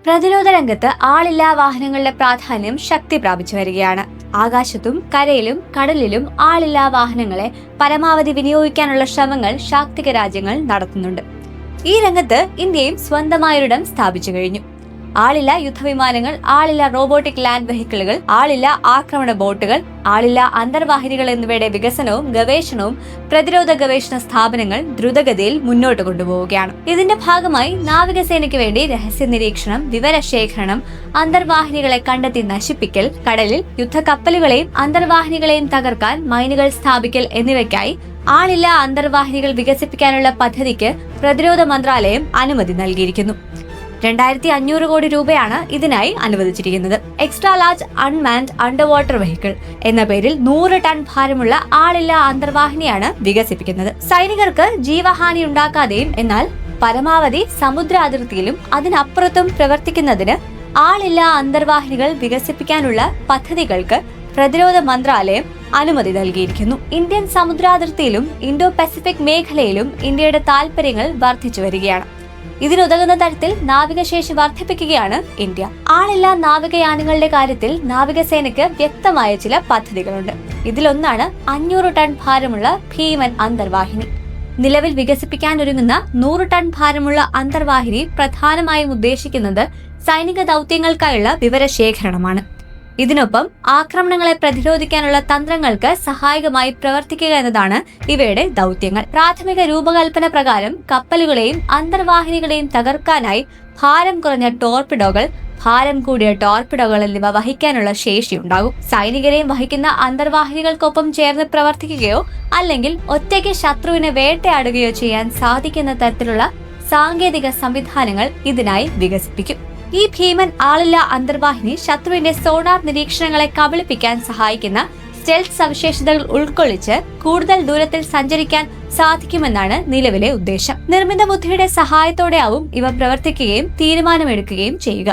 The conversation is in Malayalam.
പ്രതിരോധ രംഗത്ത് ആളില്ലാ വാഹനങ്ങളുടെ പ്രാധാന്യം ശക്തി പ്രാപിച്ചു വരികയാണ്. ആകാശത്തും കരയിലും കടലിലും ആളില്ലാ വാഹനങ്ങളെ പരമാവധി വിനിയോഗിക്കാനുള്ള ശ്രമങ്ങൾ ശാക്തിക രാജ്യങ്ങൾ നടത്തുന്നുണ്ട്. ഈ രംഗത്ത് ഇന്ത്യയും സ്വന്തമായൊരിടം സ്ഥാപിച്ചു കഴിഞ്ഞു. ആളില്ല യുദ്ധവിമാനങ്ങൾ, ആളില്ല റോബോട്ടിക് ലാൻഡ് വെഹിക്കിളുകൾ, ആളില്ല ആക്രമണ ബോട്ടുകൾ, ആളില്ല അന്തർവാഹിനികൾ എന്നിവയുടെ വികസനവും ഗവേഷണവും പ്രതിരോധ ഗവേഷണ സ്ഥാപനങ്ങൾ ദ്രുതഗതിയിൽ മുന്നോട്ട് കൊണ്ടുപോവുകയാണ്. ഇതിന്റെ ഭാഗമായി നാവികസേനയ്ക്ക് വേണ്ടി രഹസ്യ നിരീക്ഷണം, വിവരശേഖരണം, അന്തർവാഹിനികളെ കണ്ടെത്തി നശിപ്പിക്കൽ, കടലിൽ യുദ്ധക്കപ്പലുകളെയും അന്തർവാഹിനികളെയും തകർക്കാൻ മൈനുകൾ സ്ഥാപിക്കൽ എന്നിവയ്ക്കായി ആളില്ല അന്തർവാഹിനികൾ വികസിപ്പിക്കാനുള്ള പദ്ധതിക്ക് പ്രതിരോധ മന്ത്രാലയം അനുമതി നൽകിയിരിക്കുന്നു. 2500 കോടി രൂപയാണ് ഇതിനായി അനുവദിച്ചിരിക്കുന്നത്. Extra large unmanned under water vehicle എന്ന പേരിൽ 100 ടൺ ഭാരമുള്ള ആളില്ലാ അന്തർവാഹിനിയാണ് വികസിപ്പിക്കുന്നത്. സൈനികർക്ക് ജീവഹാനി ഉണ്ടാക്കാതെയും എന്നാൽ പരമാവധി സമുദ്ര അതിർത്തിയിലും അതിനപ്പുറത്തും പ്രവർത്തിക്കുന്നതിന് ആളില്ലാ അന്തർവാഹിനികൾ വികസിപ്പിക്കാനുള്ള പദ്ധതികൾക്ക് പ്രതിരോധ മന്ത്രാലയം അനുമതി നൽകിയിരിക്കുന്നു. ഇന്ത്യൻ സമുദ്രാതിർത്തിയിലും ഇൻഡോ പസഫിക് മേഖലയിലും ഇന്ത്യയുടെ താൽപര്യങ്ങൾ വർദ്ധിച്ചു വരികയാണ്. ഇതിനുതകുന്ന തരത്തിൽ നാവികശേഷി വർദ്ധിപ്പിക്കുകയാണ് ഇന്ത്യ. ആളില്ലാ നാവികയാനങ്ങളുടെ കാര്യത്തിൽ നാവികസേനയ്ക്ക് വ്യക്തമായ ചില പദ്ധതികളുണ്ട്. ഇതിലൊന്നാണ് 500 ടൺ ഭാരമുള്ള ഭീമൻ അന്തർവാഹിനി. നിലവിൽ വികസിപ്പിക്കാനൊരുങ്ങുന്ന 100 ടൺ ഭാരമുള്ള അന്തർവാഹിനി പ്രധാനമായും ഉദ്ദേശിക്കുന്നത് സൈനിക ദൗത്യങ്ങൾക്കായുള്ള വിവരശേഖരണമാണ്. ഇതിനൊപ്പം ആക്രമണങ്ങളെ പ്രതിരോധിക്കാനുള്ള തന്ത്രങ്ങൾക്ക് സഹായകമായി പ്രവർത്തിക്കുക എന്നതാണ് ഇവയുടെ ദൗത്യങ്ങൾ. പ്രാഥമിക രൂപകൽപ്പന പ്രകാരം കപ്പലുകളെയും അന്തർവാഹിനികളെയും തകർക്കാനായി ഭാരം കുറഞ്ഞ ടോർപിഡോകൾ, ഭാരം കൂടിയ ടോർപിഡോകൾ എന്നിവ വഹിക്കാനുള്ള ശേഷിയുണ്ടാകും. സൈനികരെയും വഹിക്കുന്ന അന്തർവാഹിനികൾക്കൊപ്പം ചേർന്ന് പ്രവർത്തിക്കുകയോ അല്ലെങ്കിൽ ഒറ്റയ്ക്ക് ശത്രുവിനെ വേട്ടയാടുകയോ ചെയ്യാൻ സാധിക്കുന്ന തരത്തിലുള്ള സാങ്കേതിക സംവിധാനങ്ങൾ ഇതിനായി വികസിപ്പിക്കും. ഈ ഭീമൻ ആളില്ലാ അന്തർവാഹിനി ശത്രുവിന്റെ സോണാർ നിരീക്ഷണങ്ങളെ കബളിപ്പിക്കാൻ സഹായിക്കുന്ന സ്റ്റെൽത്ത് സവിശേഷതകൾ ഉൾക്കൊള്ളിച്ച് കൂടുതൽ ദൂരത്തിൽ സഞ്ചരിക്കാൻ സാധിക്കുമെന്നാണ് നിലവിലെ ഉദ്ദേശം. നിർമ്മിത ബുദ്ധിയുടെ സഹായത്തോടെയാവും ഇവ പ്രവർത്തിക്കുകയും തീരുമാനമെടുക്കുകയും ചെയ്യുക.